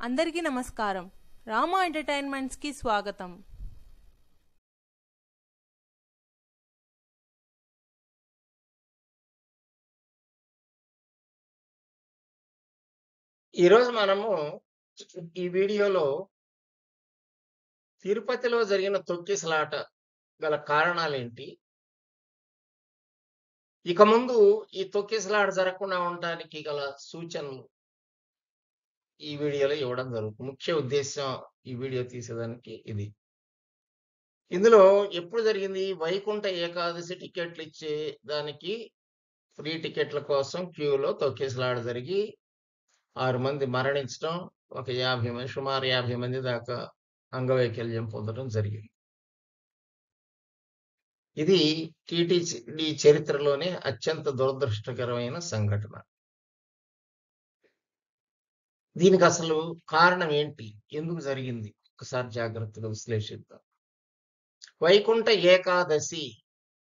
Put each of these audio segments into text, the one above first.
అందరికీ నమస్కారం. రామా ఎంటర్టైన్మెంట్స్కి స్వాగతం. ఈరోజు మనము ఈ వీడియోలో తిరుపతిలో జరిగిన తొక్కిసలాట గల కారణాలేంటి? ఇక ముందు ఈ తొక్కిసలాట జరగకుండా ఉండడానికి గల సూచనలు ఈ వీడియోలో ఇవ్వడం జరుగుతుంది. ముఖ్య ఉద్దేశం ఈ వీడియో తీసేదానికి ఇది. ఇందులో ఎప్పుడు జరిగింది? వైకుంఠ ఏకాదశి టికెట్లు ఇచ్చే దానికి ఫ్రీ టికెట్ల కోసం క్యూలో తొక్కిసలాట జరిగి 6 మంది మరణించడం, ఒక 50 మంది సుమారు 50 మంది దాకా అంగవైకల్యం పొందడం జరిగింది. ఇది టీటీడీ చరిత్రలోనే అత్యంత దురదృష్టకరమైన సంఘటన. దీనికి అసలు కారణం ఏంటి? ఎందుకు జరిగింది? ఒకసారి జాగ్రత్తగా విశ్లేషిద్దాం. వైకుంఠ ఏకాదశి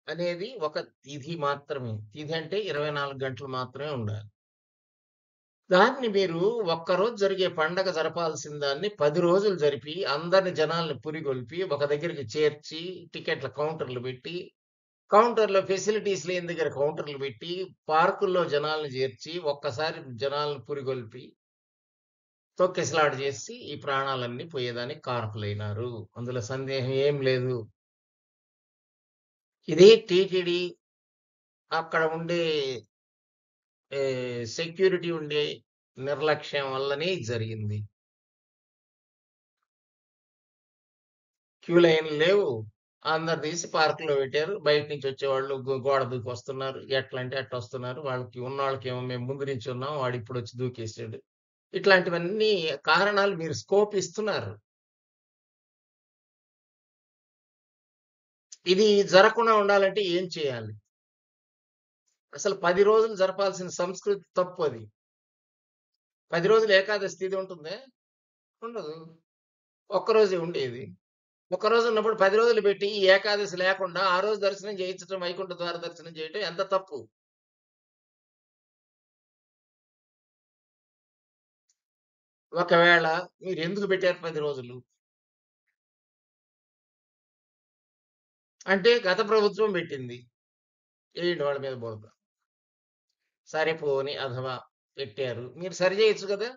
అనేది ఒక తిథి మాత్రమే. తిథి అంటే 24 గంటలు మాత్రమే ఉండాలి. దాన్ని మీరు ఒక్కరోజు జరిగే పండగ జరపాల్సిన దాన్ని 10 రోజులు జరిపి అందరిని జనాల్ని పురిగొల్పి ఒక దగ్గరికి చేర్చి టికెట్ల కౌంటర్లు పెట్టి కౌంటర్‌లో ఫెసిలిటీస్ లేని దగ్గర కౌంటర్‌లు పెట్టి, పార్కుల్లో జనాల్ని చేర్చి, ఒక్కసారి జనాలను పురిగొల్పి, తొక్కిసలాట చేసి ఈ ప్రాణాలన్నీ పోయేదానికి కారకులైనారు. అందులో సందేహం ఏం లేదు. ఇది టీటీడీ అక్కడ ఉండే సెక్యూరిటీ ఉండే నిర్లక్ష్యం వల్లనే ఇది జరిగింది. క్యూ లైన్‌లు లేవు. అందరు తీసి పార్కులో పెట్టారు. బయట నుంచి వచ్చేవాళ్ళు గోడ దూకి వస్తున్నారు. ఎట్లా అంటే అట్లా వస్తున్నారు. వాళ్ళకి ఉన్నోళ్ళకేమో మేము ముందు నుంచి ఉన్నాం. వాడు ఇప్పుడొచ్చి దూకేసాడు. ఇట్లాంటివన్నీ కారణాలు మీరు స్కోప్ ఇస్తున్నారు. ఇది జరగకుండా ఉండాలంటే ఏం చేయాలి? అసలు 10 రోజులు జరపాల్సిన సంస్కృతి తప్పు అది. 10 రోజులు ఏకాదశి తిథి ఉంటుందా? ఉండదు. ఒక్కరోజే ఉండేది. ఒక్కరోజు ఉన్నప్పుడు 10 రోజులు పెట్టి ఈ ఏకాదశి లేకుండా ఆ రోజు దర్శనం చేయించడం, వైకుంఠ ద్వార దర్శనం చేయటం ఎంత తప్పు? ఒకవేళ మీరు ఎందుకు పెట్టారు 10 రోజులు? అంటే గత ప్రభుత్వం పెట్టింది. ఏయండి వాళ్ళ మీద బురద. సరే పోనీ అథవా పెట్టారు. మీరు సరి చేయొచ్చు కదా!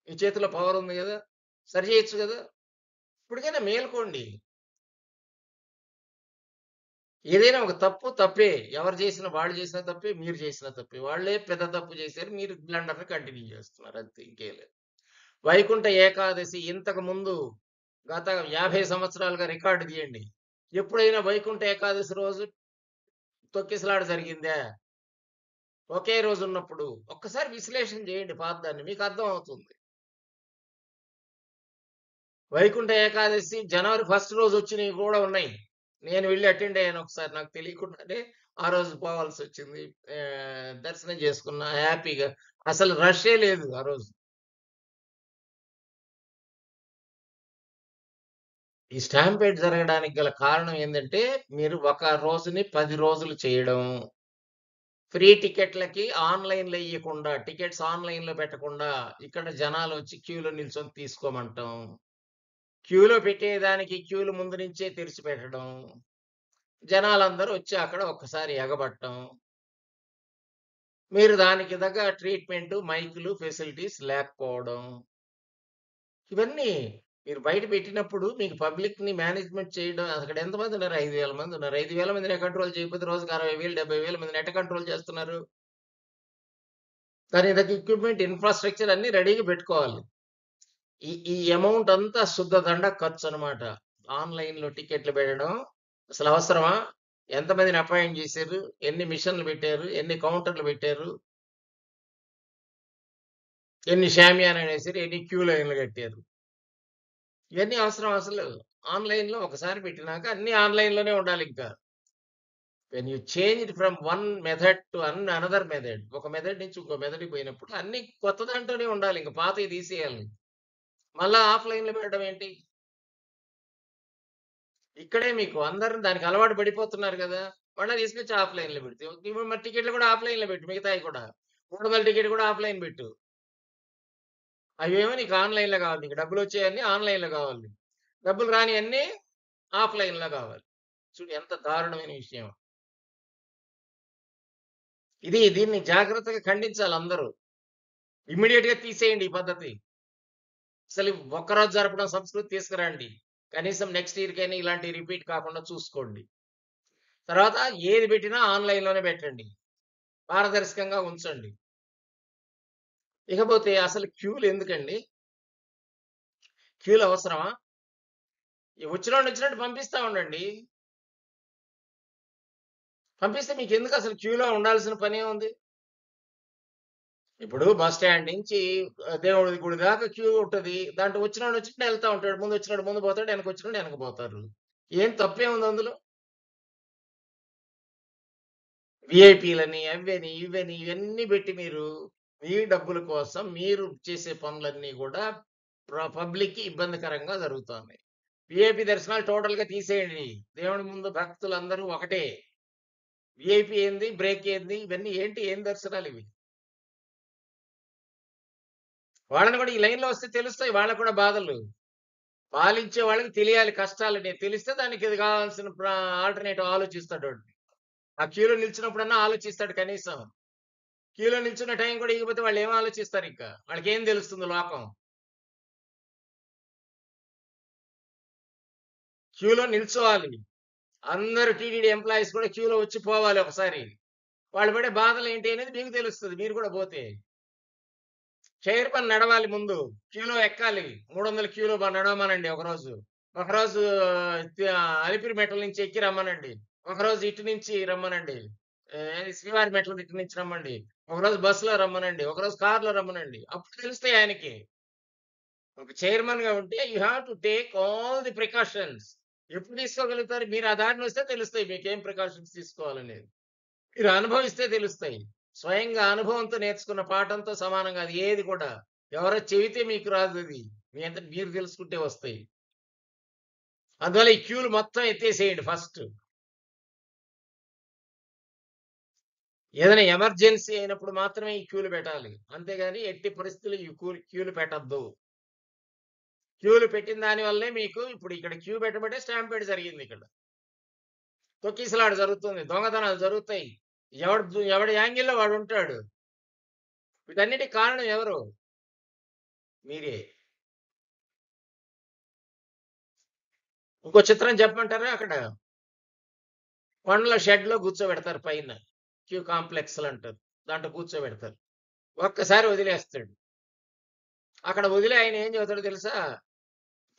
మీ చేతిలో పవర్ ఉంది కదా! సరి చేయొచ్చు కదా! ఇప్పటికైనా మేలుకోండి. ఏదైనా ఒక తప్పు తప్పే. ఎవరు చేసినా వాళ్ళు చేసినా తప్పే, మీరు చేసినా తప్పే. వాళ్ళే పెద్ద తప్పు చేశారు. మీరు బ్లండర్‌ని కంటిన్యూ చేస్తున్నారు అంతే ఇంకేం లేదు. వైకుంఠ ఏకాదశి ఇంతకు ముందు గత 50 సంవత్సరాలుగా రికార్డు తీయండి. ఎప్పుడైనా వైకుంఠ ఏకాదశి రోజు తొక్కిసలాట జరిగిందా? ఒకే రోజు ఉన్నప్పుడు ఒక్కసారి విశ్లేషణ చేయండి పాతదాన్ని. మీకు అర్థం అవుతుంది. వైకుంఠ ఏకాదశి జనవరి 1 రోజు వచ్చినవి కూడా ఉన్నాయి. నేను వెళ్లి అటెండ్ అయ్యాను ఒకసారి. నాకు తెలియకుండానే ఆ రోజు పోవాల్సొచ్చింది. దర్శనం చేసుకున్నా హ్యాపీగా. అసలు రష్షే లేదు ఆ రోజు. ఈ స్టాంపేడ్ జరగడానికి గల కారణం ఏందంటే, మీరు ఒక రోజుని 10 రోజులు చేయడం. ఫ్రీ టికెట్లకి ఆన్‌లైన్‌లో ఇయ్యకుండా, టికెట్స్ ఆన్‌లైన్‌లో పెట్టకుండా, ఇక్కడ జనాలొచ్చి క్యూలో నిల్చొని తీసుకోమంటం. క్యూలో పెట్టేదానికి క్యూలు ముందు నుంచే తెరిచిపెట్టడం. జనాలందరూ వచ్చి అక్కడ ఒక్కసారి ఎగబడటం. మీరు దానికి తగ్గ ట్రీట్‌మెంటు, మైకులు, ఫెసిలిటీస్ లేకపోవడం. ఇవన్నీ మీరు బయట పెట్టినప్పుడు మీకు పబ్లిక్‌ని మేనేజ్‌మెంట్ చేయడం అక్కడ ఎంతమంది ఉన్నారు? 5,000 మంది ఉన్నారు. 5,000 మందిని కంట్రోల్ చేయకపోతే రోజుకి 60,000, 70,000 మందిని ఎట్ట కంట్రోల్ చేస్తున్నారు? దానికి తగ్గ ఎక్విప్‌మెంట్, ఇన్‌ఫ్రాస్ట్రక్చర్ అన్నీ రెడీగా పెట్టుకోవాలి. ఈ ఈ అమౌంట్ అంతా శుద్ధ దండ ఖర్చనమాట. ఆన్‌లైన్‌లో టికెట్లు పెట్టడం అసలు అవసరమా? ఎంతమందిని అపాయింట్ చేశారు? ఎన్ని మిషన్‌లు పెట్టారు? ఎన్ని కౌంటర్‌లు పెట్టారు? ఎన్ని షామియానాలేసారు? ఎన్ని క్యూ లైన్‌లు కట్టారు? ఇవన్నీ అవసరం అసలు. ఆన్‌లైన్‌లో ఒకసారి పెట్టినాక అన్నీ ఆన్‌లైన్‌లోనే ఉండాలింకా. When you changed from one method to another method. ఒక మెథడ్ నుంచి ఇంకో మెథడ్‌కి పోయినప్పుడు అన్నీ కొత్త దాంట్లోనే ఉండాలి. ఇంక పాతయి తీసేయాలి. మళ్ళా ఆఫ్‌లైన్‌లో పెట్టడం ఏంటి? ఇక్కడే మీకు అందరూ దానికి అలవాటు పడిపోతున్నారు గదా! మళ్ళా తీసుకొచ్చి ఆఫ్‌లైన్‌లో పెడితే ఇప్పుడు మరి టికెట్లు కూడా ఆఫ్‌లైన్‌లో పెట్టు మిగతాయి కూడా. 300 టికెట్ కూడా ఆఫ్‌లైన్ పెట్టు. అవేమో నీకు ఆన్‌లైన్‌లో కావాలి. నీకు డబ్బులొచ్చేయన్నీ ఆన్‌లైన్‌లో కావాలి. డబ్బులు రానియన్నీ ఆఫ్‌లైన్‌లో కావాలి. చూడు ఎంత దారుణమైన విషయం. దీన్ని జాగ్రత్తగా ఖండించాలి అందరూ. ఇమ్మీడియేట్‌గా తీసేయండి ఈ పద్ధతి. అసలు ఒక్కరోజు జరపడం సంస్కృతి తీసుకురండి. కనీసం నెక్స్ట్ ఇయర్‌కైనా ఇలాంటివి రిపీట్ కాకుండా చూసుకోండి. తర్వాత ఏది పెట్టినా ఆన్‌లైన్‌లోనే పెట్టండి. పారదర్శకంగా ఉంచండి. ఇకపోతే అసలు క్యూలు ఎందుకండి? క్యూలు అవసరమా? వచ్చినోడిని వచ్చినట్టు పంపిస్తా ఉండండి. పంపిస్తే మీకెందుకు అసలు క్యూలో ఉండాల్సిన పనేముంది? ఇప్పుడు బస్ స్టాండ్ నుంచి దేవుడి గుడి దాకా క్యూ ఉంటది. దాంట్లో వచ్చినోడు వచ్చినట్టు వెళ్తా ఉంటాడు. ముందు వచ్చినోడు ముందు పోతాడు. వెనకొచ్చినోడు వెనక పోతారు. ఏం తప్పేముంది అందులో? వీఐపీలని, అవ్వని, ఇవ్వని ఇవన్నీ పెట్టి మీరు మీ డబ్బుల కోసం మీరు చేసే పనులన్నీ కూడా పబ్లిక్‌కి ఇబ్బందికరంగా జరుగుతున్నాయి. వీఐపీ దర్శనాలు టోటల్‌గా తీసేయండి. దేవుడి ముందు భక్తులందరూ ఒకటే. వీఐపీ ఏంది? బ్రేక్ ఏంది? ఇవన్నీ ఏంటి? ఏం దర్శనాలివి? వాళ్ళని కూడా ఈ లైన్‌లో వస్తే తెలుస్తాయి వాళ్ళకి కూడా బాధలు. పాలించే వాళ్ళకి తెలియాలి కష్టాలని. తెలిస్తే దానికి ఇది కావాల్సిన ఆల్టర్‌నేటివ్ ఆలోచిస్తాడోడు. ఆ క్యూలో నిల్చున్నప్పుడన్నా ఆలోచిస్తాడు కనీసం. క్యూలో నిల్చున్న టైం కూడా ఇయ్యకపోతే వాళ్ళేం ఆలోచిస్తారింక? వాళ్ళకేం తెలుస్తుంది లోకం? క్యూలో నిల్చోవాలి. అందరూ టీటీడీ ఎంప్లాయీస్ కూడా క్యూలో వచ్చి పోవాలి ఒకసారి. వాళ్ళు పడే బాధలేంటి అనేది మీకు తెలుస్తది. మీరు కూడా పోతే. చైర్మన్ నడవాలి ముందు. క్యూలో ఎక్కాలి. 300 క్యూలో నడవమనండి ఒకరోజు. ఒకరోజు అలిపిరి మెట్ల నుంచి ఎక్కి రమ్మనండి. ఒకరోజు ఇటు నుంచి రమ్మనండి. ఏది శ్రీవారి మెట్ల ఇటు నుంచి రమ్మండి. ఒకరోజు బస్సులో రమ్మనండి. ఒకరోజు కార్‌లో రమ్మనండి. అప్పుడు తెలుస్తాయి ఆయనకి. ఒక చైర్మన్‌గా ఉంటే you have to take all the precautions. ఎప్పుడు తీసుకోగలుగుతారు? మీరు ఆ దారిన వస్తే తెలుస్తాయి మీకేం ప్రికాషన్స్ తీసుకోవాలనేది. మీరు అనుభవిస్తే తెలుస్తాయి. స్వయంగా అనుభవంతో నేర్చుకున్న పాఠంతో సమానంగా అది ఏది కూడా. ఎవరో చెబితే మీకు రాదది. మీ అంతట మీరు తెలుసుకుంటే వస్తాయి. అందువల్ల ఈ క్యూలు మొత్తం ఎత్తేసేయండి ఫస్ట్. ఏదైనా ఎమర్జెన్సీ అయినప్పుడు మాత్రమే ఈ క్యూలు పెట్టాలి. అంతేగాని ఎట్టి పరిస్థితుల్లో ఈ క్యూలు పెట్టొద్దు. క్యూలు పెట్టిన దాని వల్లే మీకు ఇప్పుడు ఇక్కడ క్యూ పెట్టబట్టే స్టాంపీడ్ జరిగిందిక్కడ. తొక్కిసలాట జరుగుతుంది. దొంగతనాలు జరుగుతాయి. ఎవడి యాంగిల్‌లో వాడుంటాడు. వీటన్నిటికి కారణం ఎవరు? మీరే. ఇంకో చిత్రం చెప్పమంటారా అక్కడ? కొండల షెడ్‌లో కూర్చోబెడతారు పైన. క్యూ కాంప్లెక్స్‌లంటారు. దాంట్లో కూర్చోబెడతారు. ఒక్కసారి వదిలేస్తాడు. అక్కడ వదిలి ఆయన ఏం చెబుతాడో తెలుసా?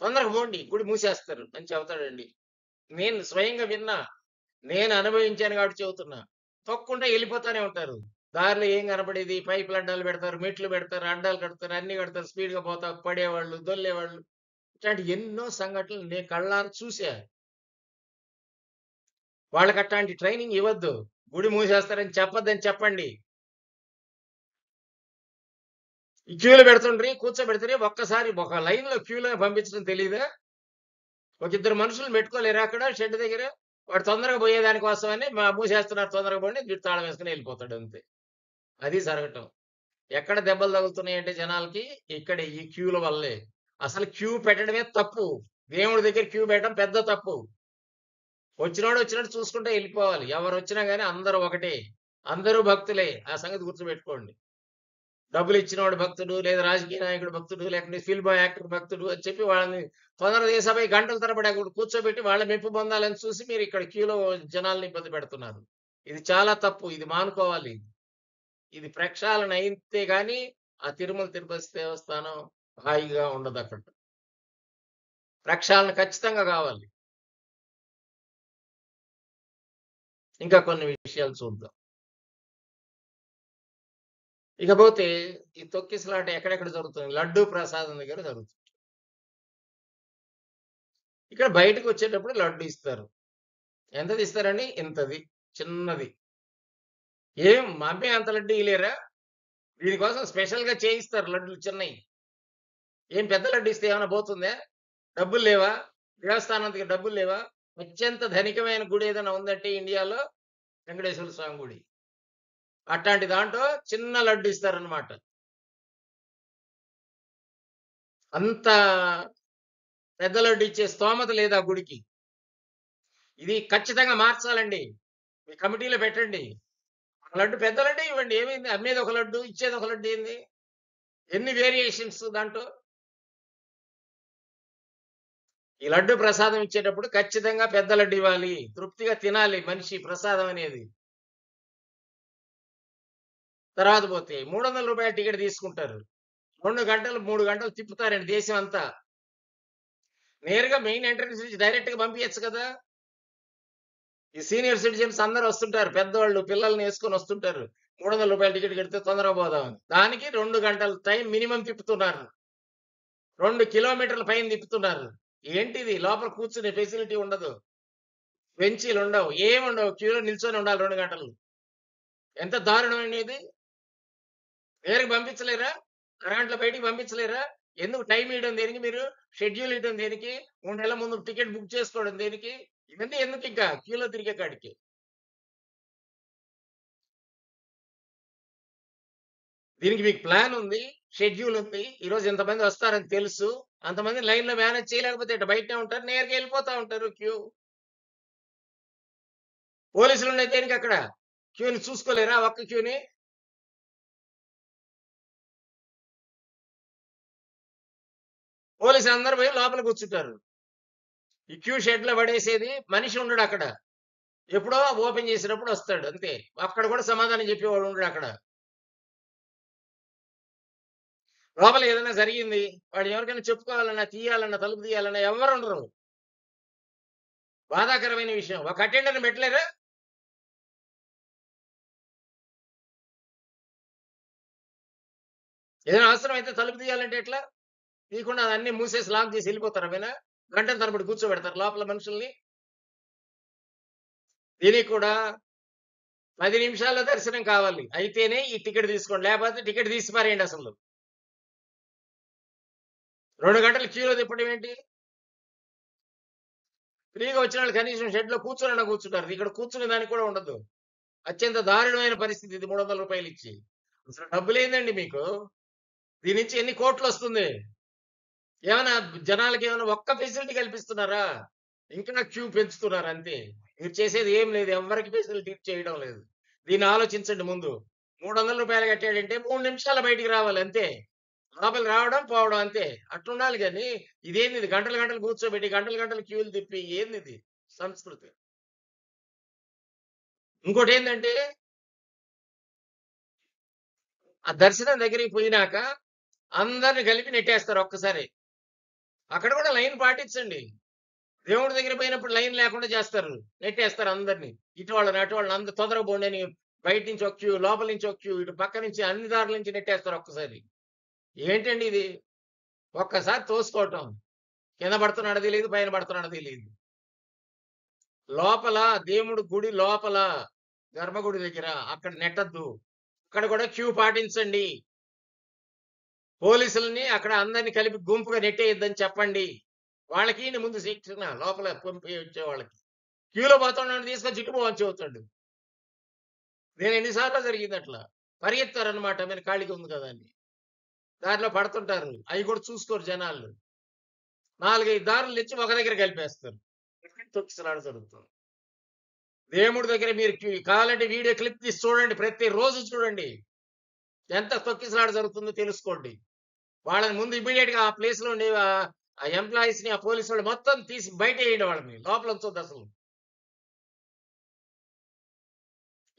"తొందరగా పోండి గుడి మూసేస్తారు" అని చెబుతాడండి. నేను స్వయంగా విన్నా. నేను అనుభవించాను కాబట్టి చెబుతున్నా. తొక్కుంటా ఎళ్ళిపోతానే ఉంటారు. దారిలో ఏం కనపడేది పైపులు అడ్డాలు పెడతారు, మెట్లు పెడతారు, అడ్డాలు కడతారు, అన్నీ కడతారు. స్పీడ్‌గా పోతా పడేవాళ్ళు, దొర్లేవాళ్ళు. ఇట్లాంటి ఎన్నో సంఘటనలు నేను కళ్ళారా చూసా. వాళ్ళకి అట్లాంటి ట్రైనింగ్ ఇవ్వద్దు. గుడి మూసేస్తారని చెప్పొద్దని చెప్పండి. ఈ క్యూలో పెడుతుండ్రి, కూర్చోబెడుతుర్రి ఒక్కసారి ఒక లైన్‌లో క్యూలో పంపించడం తెలీదా? ఒక ఇద్దరు మనుషుల్ని పెట్టుకోలేరా అక్కడ షెడ్ దగ్గర? వాడు తొందరగా పోయేదాని కోసమని మూసేస్తున్నారు తొందరగా పోండి వీడు తాళం వేసుకొని ఎళ్ళిపోతాడు అంతే. అది జరగటం. ఎక్కడ దెబ్బలు తగులుతున్నాయంటే జనాలకి ఇక్కడ ఈ క్యూల వల్లే. అసలు క్యూ పెట్టడమే తప్పు. దేవుడి దగ్గర క్యూ పెట్టడం పెద్ద తప్పు. వచ్చినోడు వచ్చినట్టు చూసుకుంటూ ఎళ్ళిపోవాలి. ఎవరొచ్చినా గాని అందరూ ఒకటే. అందరూ భక్తులే. ఆ సంగతి గుర్తుపెట్టుకోండి. డబ్బులిచ్చినోడు భక్తుడు, లేదా రాజకీయ నాయకుడు భక్తుడు, లేకుంటే ఫిల్మ్ యాక్టర్ భక్తుడు అని చెప్పి వాళ్ళని తొందరగా తీసపోయి గంటల తరబడి అక్కడ కూర్చోబెట్టి వాళ్ళ మెప్పు పొందాలని చూసి మీరు ఇక్కడ క్యూలో జనాల్ని ఇబ్బంది పెడుతున్నారు. ఇది చాలా తప్పు. ఇది మానుకోవాలి. ఇది ప్రక్షాళన అయితే గాని ఆ తిరుమల తిరుపతి దేవస్థానం హాయిగా ఉండదక్కడ. ప్రక్షాళన ఖచ్చితంగా కావాలి. ఇంకా కొన్ని విషయాలు చూద్దాం. ఇకపోతే ఈ తొక్కిసలాట ఎక్కడెక్కడ జరుగుతుంది? లడ్డూ ప్రసాదం దగ్గర జరుగుతుంది. ఇక్కడ బయటకొచ్చేటప్పుడు లడ్డు ఇస్తారు. ఎంతది ఇస్తారండి? ఇంతది. చిన్నది. ఏం అమ్మే అంత లడ్డు ఇయలేరా? దీనికోసం స్పెషల్‌గా చేయిస్తారు లడ్డులు చిన్నయి. ఏం పెద్ద లడ్డు ఇస్తే ఏమైనా పోతుందా? డబ్బులు లేవా? దేవస్థానానికి డబ్బులు లేవా? అత్యంత ధనికమైన గుడి ఏదైనా ఉందంటే ఇండియాలో వెంకటేశ్వర స్వామి గుడి. అట్లాంటి దాంట్లో చిన్న లడ్డు ఇస్తారనమాట. అంత పెద్ద లడ్డు ఇచ్చే స్తోమత లేదు ఆ గుడికి. ఇది ఖచ్చితంగా మార్చాలండి. మీ కమిటీలో పెట్టండి. లడ్డు పెద్ద లడ్డే ఇవ్వండి. ఏమైంది? అమ్మేది ఒక లడ్డు, ఇచ్చేది ఒక లడ్డు ఏంది? ఎన్ని వేరియేషన్స్ దాంట్లో? ఈ లడ్డు ప్రసాదం ఇచ్చేటప్పుడు ఖచ్చితంగా పెద్ద లడ్డు ఇవ్వాలి. తృప్తిగా తినాలి మనిషి ప్రసాదం అనేది. తర్వాత పోతే రూ. 300 టికెట్ తీసుకుంటారు. 2 గంటలు, 3 గంటలు తిప్పుతారండి దేశం అంతా. నేరుగా మెయిన్ ఎంట్రన్స్ నుంచి డైరెక్ట్‌గా పంపియచ్చు కదా! ఈ సీనియర్ సిటిజన్స్ అందరూ వస్తుంటారు. పెద్దోళ్ళు పిల్లల్ని యేసుకొని వస్తుంటారు. రూ. 300 టికెట్ కడితే తొందరగా పోదామని. దానికి 2 గంటలు టైం మినిమమ్ తిప్పుతున్నారు. 2 కిలోమీటర్ల పైన తిప్పుతున్నారు. ఏంటిది? లోపల కూర్చునే ఫెసిలిటీ ఉండదు. బెంచీలుండవు. ఏముండవు. క్యూలో నిల్చొని ఉండాలి 2 గంటలు. ఎంత దారుణమండి ఇది? నేరుగా పంపించలేరా? అరగంటలో బయటికి పంపించలేరా? ఎందుకు టైం ఇయడం దేనికి మీరు? షెడ్యూల్ ఇయడం దేనికి? 3 నెలల ముందు టికెట్ బుక్ చేసుకోవడం దేనికి? ఇవన్నీ ఎందుకింకా క్యూలో తిరిగే కాడికి? దీనికి మీకు ప్లాన్ ఉంది. షెడ్యూల్ ఉంది. ఈరోజు ఇంతమంది వస్తారని తెలుసు. అంతమంది లైన్‌లో మేనేజ్ చేయలేకపోతే ఇట్ట బయటనే ఉంటారు. నేరుగా ఎళ్ళిపోతా ఉంటారు క్యూ. పోలీసులుండేది దేనికక్కడ? క్యూని చూసుకోలేరా ఒక్క క్యూని? పోలీసులందరూ పోయి లోపల కూర్చుంటారు. ఈ క్యూ షెడ్‌లో పడేసేది మనిషి ఉండడక్కడ. ఎప్పుడో ఓపెన్ చేసినప్పుడు వస్తాడు అంతే. అక్కడ కూడా సమాధానం చెప్పేవాడు ఉండడక్కడ. లోపల ఏదైనా జరిగింది, వాడు ఎవరికైనా చెప్పుకోవాలన్నా, తీయాలన్నా, తలుపు తీయాలన్నా ఎవ్వరుండరు. బాధాకరమైన విషయం. ఒక అటెండర్‌ని పెట్టలేరా? ఏదైనా అవసరమైతే తలుపు తీయాలంటే ఎట్లా? తీయకుండా అన్నీ మూసేసి లాక్ చేసి ఎళ్ళిపోతారా వినా? గంటల తరబడి కూర్చోబెడతారు లోపల మనుషుల్ని. దీనికి కూడా 10 నిమిషాల్లో దర్శనం కావాలి. అయితేనే ఈ టికెట్ తీసుకోండి. లేకపోతే టికెట్ తీసి పారేయండి అసలు. 2 గంటలు క్యూలో తిప్పడం ఏంటి? ఫ్రీగా వచ్చినోళ్ళు కనీసం షెడ్‌లో కూర్చోనన్నా కూర్చుంటారు. ఇక్కడ కూర్చునే దానికి కూడా ఉండదు. అత్యంత దారుణమైన పరిస్థితి ఇది రూ. 300 ఇచ్చి. అసలు డబ్బులేందండి మీకు? దీని నుంచి ఎన్ని కోట్లొస్తుంది? ఏమన్నా జనాలకేమన్నా ఒక్క ఫెసిలిటీ కల్పిస్తున్నారా? ఇంకా క్యూ పెంచుతున్నారు అంతే. మీరు చేసేది ఏం లేదు. ఎవ్వరికి ఫెసిలిటీ చేయడం లేదు. దీన్ని ఆలోచించండి ముందు. రూ. 300 కట్టాడంటే 3 నిమిషాల్లో బయటికి రావాలి అంతే. లోపలికి రావడం, పోవడం అంతే. అట్లుండాలి గాని, ఇదేందిది గంటలు గంటలు కూర్చోబెట్టి, గంటలు గంటలు క్యూలు తిప్పి ఏందిది సంస్కృతి? ఇంకోటేందంటే, ఆ దర్శనం దగ్గరికి పోయినాక అందరిని కలిపి నెట్టేస్తారు ఒక్కసారి. అక్కడ కూడా లైన్ పాటించండి. దేవుడి దగ్గర పోయినప్పుడు లైన్ లేకుండా చేస్తారు. నెట్టేస్తారు అందరిని. ఇటు వాళ్ళని, అటు వాళ్ళని అందరూ తొందరగా పోండని బయట నుంచి ఒక క్యూ, లోపల నుంచి ఒక క్యూ, ఇటు పక్క నుంచి అన్ని దారుల నుంచి నెట్టేస్తారు ఒక్కసారి. ఏంటండి ఇది? ఒక్కసారి తోసుకోవటం. కింద పడుతున్నాడో తెలీదు, పైన పడుతున్నాడో తెలీదు. లోపల దేవుడి గుడి లోపల గర్భగుడి దగ్గర అక్కడ నెట్టొద్దు. అక్కడ కూడా క్యూ పాటించండి. పోలీసులని అక్కడ అందరిని కలిపి గుంపుగా నెట్టేయొద్దని చెప్పండి. వాళ్ళకియండి ముందు శిక్షణ లోపల పంపించే వాళ్ళకి. క్యూలో పోతున్నోడిని తీసుకొని చిక్కుపోవని చెబుతాడు. నేను ఎన్ని సార్లు జరిగింది అట్లా. పరిగెత్తారనమాట మీరు ఖాళీగా ఉంది కదా అని. దారిలో పడుతుంటారు. అయి కూడా చూసుకోరు జనాలు. 4, 5 దారులు తెచ్చి ఒక దగ్గర కలిపేస్తారు. తొక్కిసలాట జరుగుతుంది. దేవుడి దగ్గర మీరు కావాలంటే వీడియో క్లిప్ తీసి చూడండి. ప్రతిరోజు చూడండి. ఎంత తొక్కిసలాట జరుగుతుందో తెలుసుకోండి. వాళ్ళని ముందు ఇమ్మీడియేట్‌గా ఆ ప్లేస్‌లో ఉండే ఆ ఎంప్లాయీస్‌ని, ఆ పోలీసోళ్ళు మొత్తం తీసి బయటేయండి వాళ్ళని. లోపల ఉంచొద్దసలు.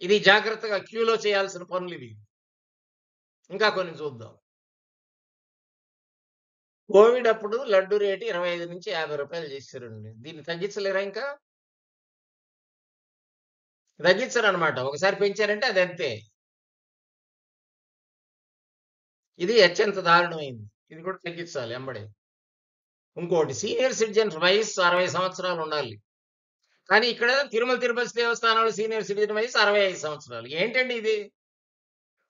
ఇది జాగ్రత్తగా క్యూలో చేయాల్సిన పనులివి. ఇంకా కొన్ని చూద్దాం. కోవిడ్ అప్పుడు లడ్డు రేటు రూ. 25-50 చేశారండి. దీన్ని తగ్గించలేరా ఇంకా? తగ్గించరనమాట. ఒకసారి పెంచారంటే అదంతే. ఇది అత్యంత దారుణమైంది. ఇది కూడా తగ్గించాలి ఎంబడే. ఇంకోటి సీనియర్ సిటిజన్స్ వయస్సు 60 సంవత్సరాలు ఉండాలి. కానీ ఇక్కడ తిరుపతి దేవస్థానంలో సీనియర్ సిటిజన్ వయస్సు 65 సంవత్సరాలు. ఏంటండి ఇది?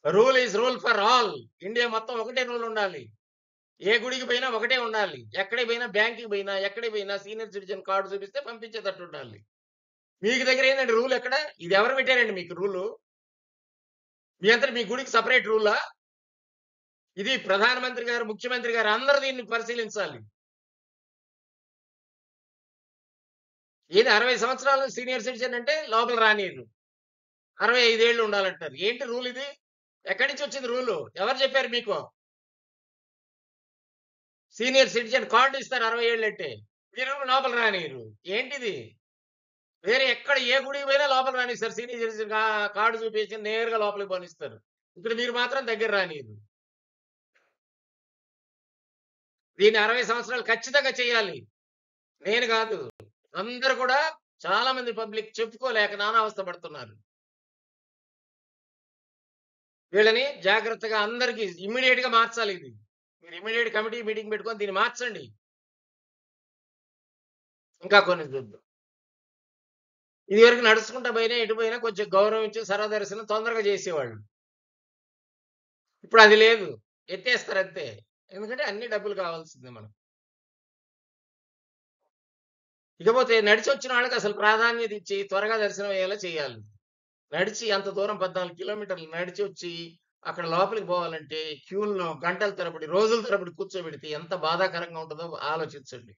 Rule is rule for all. India మొత్తం ఒకటే రూల్ ఉండాలి. ఏ గుడికి పోయినా ఒకటే ఉండాలి. ఎక్కడికి పోయినా బ్యాంక్‌కి పోయినా, ఎక్కడికి పోయినా సీనియర్ సిటిజన్ కార్డ్ చూపిస్తే పంపించేటట్టు ఉండాలి. మీకు దగ్గర ఏందండి రూల్ ఎక్కడ? ఇది ఎవరు పెట్టారండి మీకు రూలు? మీ అంతట మీ గుడికి సెపరేట్ రూలా? ఇది ప్రధానమంత్రి గారు, ముఖ్యమంత్రి గారు అందరూ దీన్ని పరిశీలించాలి. ఏది 60 సంవత్సరాలు సీనియర్ సిటిజన్ అంటే లోపల రానీయరు. 65 ఏళ్ళు ఉండాలంటారు. ఏంటి రూల్ ఇది? ఎక్కడి నుంచి వచ్చింది రూలు? ఎవరు చెప్పారు మీకు? సీనియర్ సిటిజన్ కార్డ్ ఇస్తారు 60 ఏళ్ళంటే. మీరు లోపల రానీయరు. ఏంటిది? వేరే ఎక్కడ ఏ గుడికి పోయినా లోపల రానిస్తారు. సీనియర్ సిటిజన్ కార్డ్ చూపించి నేరుగా లోపలికి పోనిస్తారు. ఇక్కడ మీరు మాత్రం దగ్గర రానీయరు. దీన్ని 60 సంవత్సరాలు ఖచ్చితంగా చేయాలి. నేను కాదు. అందరూ కూడా చాలా మంది పబ్లిక్ చెప్పుకోలేక నానావస్థ పడుతున్నారు. వీళ్ళని జాగ్రత్తగా అందరికి ఇమ్మీడియేట్‌గా మార్చాలి ఇది. మీరు ఇమ్మీడియేట్ కమిటీ మీటింగ్ పెట్టుకొని దీన్ని మార్చండి. ఇంకా కొన్ని చూద్దాం. ఇదివరకు నడుచుకుంటా పోయినా, ఎటు పోయినా కొంచెం గౌరవించి సర్వదర్శనం తొందరగా చేసేవాళ్ళు. ఇప్పుడు అది లేదు. ఎత్తేస్తారు అంతే. ఎందుకంటే అన్ని డబ్బులు కావాల్సిందే మనకు. ఇకపోతే నడిచొచ్చిన వాళ్ళకి అసలు ప్రాధాన్యత ఇచ్చి త్వరగా దర్శనం అయ్యేలా చేయాలి. నడిచి అంత దూరం 14 కిలోమీటర్లు నడిచి వచ్చి అక్కడ లోపలికి పోవాలంటే క్యూల్లో గంటల తరబడి, రోజుల తరబడి కూర్చోబెడితే ఎంత బాధాకరంగా ఉంటుందో ఆలోచించండి.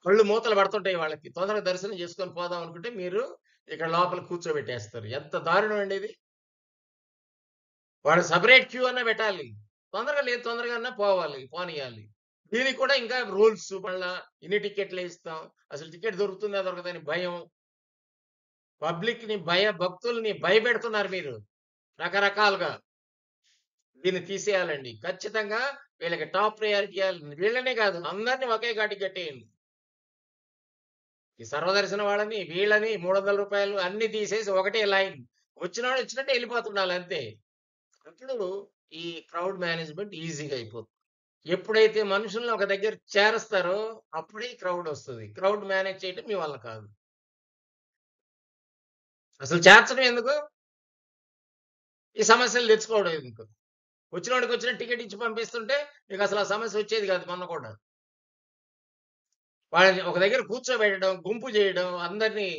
కళ్ళు మూతలు పడుతుంటాయి వాళ్ళకి. తొందరగా దర్శనం చేసుకొని పోదాం అనుకుంటే మీరు ఇక్కడ లోపల కూర్చోబెట్టేస్తారు. ఎంత దారుణం అండి ఇది. వాడు సెపరేట్ క్యూ అన్నా పెట్టాలి. తొందరగా లేదు తొందరగా పోవాలి. పోనీయాలి. దీనికి కూడా ఇంకా రూల్స్ మళ్ళా ఇన్ని టికెట్లే ఇస్తాం. అసలు టికెట్ దొరుకుతుందా దొరకదని భయం. పబ్లిక్‌ని భక్తుల్ని భయపెడుతున్నారు మీరు. రకరకాలుగా. దీన్ని తీసేయాలండి. ఖచ్చితంగా వీళ్ళకి టాప్ ప్రయారిటీ ఇయ్యాలి. వీళ్ళనే కాదు అందరిని ఒకే ఘాటుకి కట్టేయండి. ఈ సర్వదర్శనం వాళ్ళని, వీళ్ళని రూ. 300 అన్నీ తీసేసి ఒకటే లైన్. వచ్చినోడు వచ్చినట్టే ఎళ్ళిపోతుండాలి అంతే. అప్పుడు ఈ క్రౌడ్ మేనేజ్‌మెంట్ ఈజీగా అయిపోతుంది. ఎప్పుడైతే మనుషుల్ని ఒక దగ్గర చేరుస్తారో అప్పుడే ఈ క్రౌడ్ వస్తది. క్రౌడ్ మేనేజ్ చేయటం మీ వల్ల కాదు. అసలు చేర్చడం ఎందుకు? ఈ సమస్యలు తెచ్చుకోవడం ఎందుకు? వచ్చినోడికి వచ్చిన టికెట్ ఇచ్చి పంపిస్తుంటే మీకు అసలు ఆ సమస్య వచ్చేది కాదు మొన్న కూడా. వాళ్ళని ఒక దగ్గర కూర్చోబెట్టడం, గుంపు చేయడం, అందరిని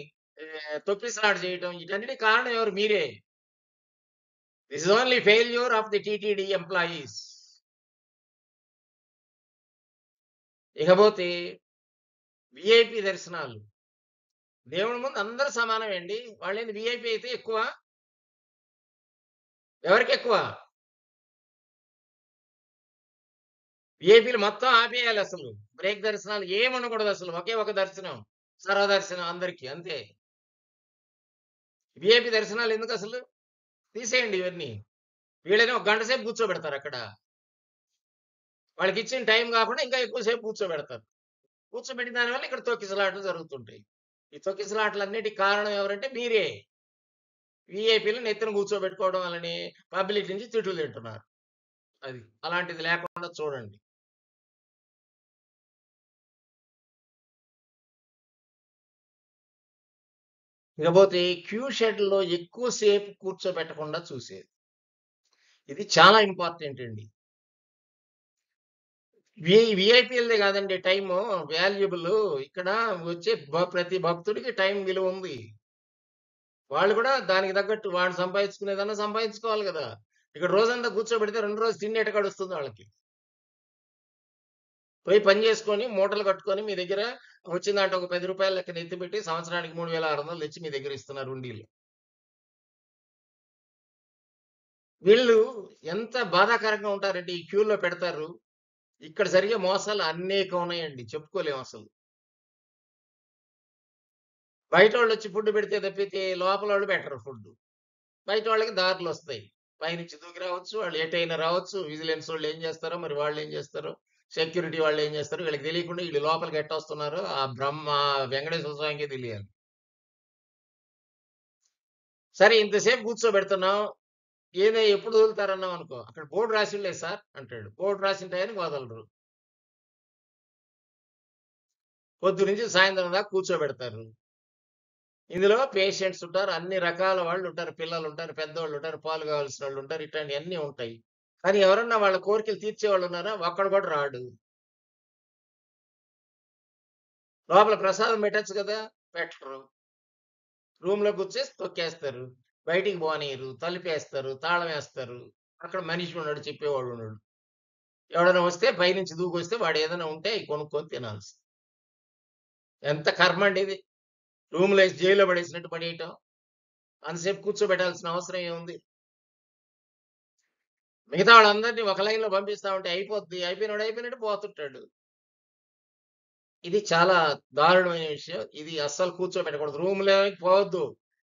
తొక్కిసలాట చేయడం వీటన్నిటికి కారణం ఎవరు? మీరే. This is only failure of the TTD employees. ఇకపోతే విఐపి దర్శనాలు. దేవుడి ముందు అందరూ సమానమే అండి. వాళ్ళేంది విఐపి అయితే ఎక్కువ? ఎవరికెక్కువ? విఐపీలు మొత్తం ఆపేయాలి అసలు. బ్రేక్ దర్శనాలు ఏముండకూడదు అసలు. ఒకే ఒక దర్శనం. సర్వదర్శనం అందరికి అంతే. విఐపి దర్శనాలు ఎందుకసలు? తీసేయండి ఇవన్నీ. వీళ్ళని ఒక గంట సేపు కూర్చోబెడతారు అక్కడ. వాళ్ళకిచ్చిన టైం కాకుండా ఇంకా ఎక్కువ సేపు కూర్చోబెడతారు. కూర్చోబెట్టిన దానివల్ల ఇక్కడ తొక్కిసలాటలు జరుగుతుంటాయి. ఈ తొక్కిసలాటలన్నిటికి కారణం ఎవరంటే మీరే. విఐపీలు నెత్తిన కూర్చోబెట్టుకోవడం వల్లనే పబ్లిక్ నుంచి తిట్లు తింటున్నారు. అది. అలాంటిది లేకుండా చూడండి. ఇకపోతే క్యూ షెడ్‌లో ఎక్కువ సేపు కూర్చోబెట్టకుండా చూసేది. ఇది చాలా ఇంపార్టెంట్ అండి. విఐపీలదే కాదండి టైము వాల్యుబుల్. ఇక్కడ వచ్చే ప్రతి భక్తుడికి టైం విలువ ఉంది. వాళ్ళు కూడా దానికి తగ్గట్టు వాడు సంపాదించుకునేదన్నా సంపాదించుకోవాలి కదా! ఇక్కడ రోజంతా కూర్చోబెడితే 2 రోజులు తిండి ఎట్ట గడుస్తుంది వాళ్ళకి? పోయి పని చేసుకొని మూటలు కట్టుకొని మీ దగ్గర వచ్చిన దాంట్లో ఒక రూ. 10 లెక్కన ఎత్తిపెట్టి సంవత్సరానికి 3600 తెచ్చి మీ దగ్గర ఇస్తున్నారు హుండీలో. వీళ్ళు ఎంత బాధాకరంగా ఉంటారంటే ఈ క్యూలో పెడతారు. ఇక్కడ జరిగే మోసాలు అనేకం ఉన్నాయండి. చెప్పుకోలేము అసలు. బయటోళ్ళొచ్చి ఫుడ్ పెడితే తప్పితే లోపలోళ్ళు పెట్టరు ఫుడ్డు. బయట వాళ్ళకి దారులొస్తాయి. పైనుంచి దూకి రావచ్చు. వాళ్ళు ఎటైనా రావచ్చు. విజిలెన్స్ వాళ్ళు ఏం చేస్తారో మరి వాళ్ళేం చేస్తారో, సెక్యూరిటీ వాళ్ళు ఏం చేస్తారో వీళ్ళకి తెలియకుండా ఈళ్ళు లోపలికి ఎట్టొస్తున్నారో ఆ వెంకటేశ్వర స్వామికే తెలియాలి. సరే ఇంతసేపు కూర్చోబెడుతున్నాం. ఎప్పుడు వదులుతారన్నాం అనుకో. అక్కడ బోర్డ్ రాసుండలేదు సార్ అంటాడు. బోర్డ్ రాసిన టయానికి వదలరు. పొద్దునుంచి సాయంత్రం దాకా కూర్చోబెడతారు. ఇందులో పేషెంట్స్ ఉంటారు. అన్ని రకాల వాళ్ళుంటారు. పిల్లలుంటారు, పెద్దోళ్ళుంటారు, పాలు కావాల్సినోళ్ళుంటారు. ఇట్లాంటియన్నీ ఉంటాయి. కానీ ఎవరన్నా వాళ్ళ కోరికలు తీర్చేవాళ్ళున్నారా? ఒక్కడు కూడా రాడు. లోపల ప్రసాదం పెట్టొచ్చు కదా! పెట్టరు. రూమ్‌లో కూర్చేసి తొక్కేస్తారు. బయటికి పోనీయరు. తలుపేస్తారు. తాళమేస్తారు. అక్కడ మనిషి ఉన్నాడు, చెప్పేవాడు ఉన్నాడు. ఎవడైనా వస్తే పైనుంచి దూకొస్తే వాడు ఏదైనా ఉంటే అయి కొనుక్కొని తినాల్సి. ఎంత కర్మండి ఇది. రూమ్‌లో ఏసి జైల్లో పడేసినట్టు పడేయటం. అంతసేపు కూర్చోబెట్టాల్సిన అవసరం ఏముంది? మిగతా వాళ్ళందరిని ఒక లైన్‌లో పంపిస్తా ఉంటే అయిపోద్ది. అయిపోయినోడు అయిపోయినట్టు పోతుంటాడు. ఇది చాలా దారుణమైన విషయం. ఇది అస్సలు కూర్చోబెట్టకూడదు. రూమ్‌లోకి పోవద్దు.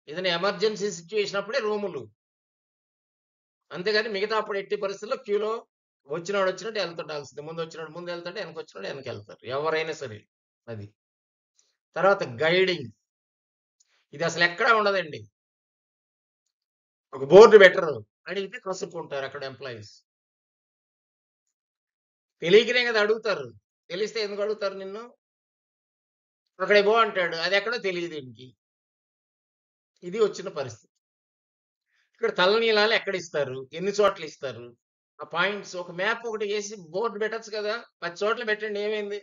ఏదైనా ఎమర్జెన్సీ సిట్యుయేషన్ అప్పుడే రూములు. అంతేగాని మిగతా అప్పుడు ఎట్టి పరిస్థితుల్లో క్యూలో వచ్చినోడు వచ్చినట్టు ఎళ్తుండాల్సిందే. ముందొచ్చినోడు ముందెళ్తాడు. ఎనకొచ్చినోడు ఎనకెళ్తారు. ఎవరైనా సరే. అది. తర్వాత గైడింగ్. ఇది అసలెక్కడా ఉండదండి. ఒక బోర్డ్ పెట్టరు. అడిగితే కసుక్కుంటారు అక్కడ ఎంప్లాయీస్. తెలియకనే కదా అడుగుతారు. తెలిస్తే ఎందుకు అడుగుతారు నిన్ను? అక్కడికి పో అంటాడు. అదెక్కడో తెలీదు ఈడికి. ఇది వచ్చిన పరిస్థితి. ఇక్కడ తలనీలాలు ఎక్కడిస్తారు? ఎన్ని చోట్ల ఇస్తారు? ఆ పాయింట్స్ ఒక మ్యాప్ ఒకటి ఏసి బోర్డ్ పెట్టొచ్చు కదా! 10 చోట్ల పెట్టండి ఏమైంది?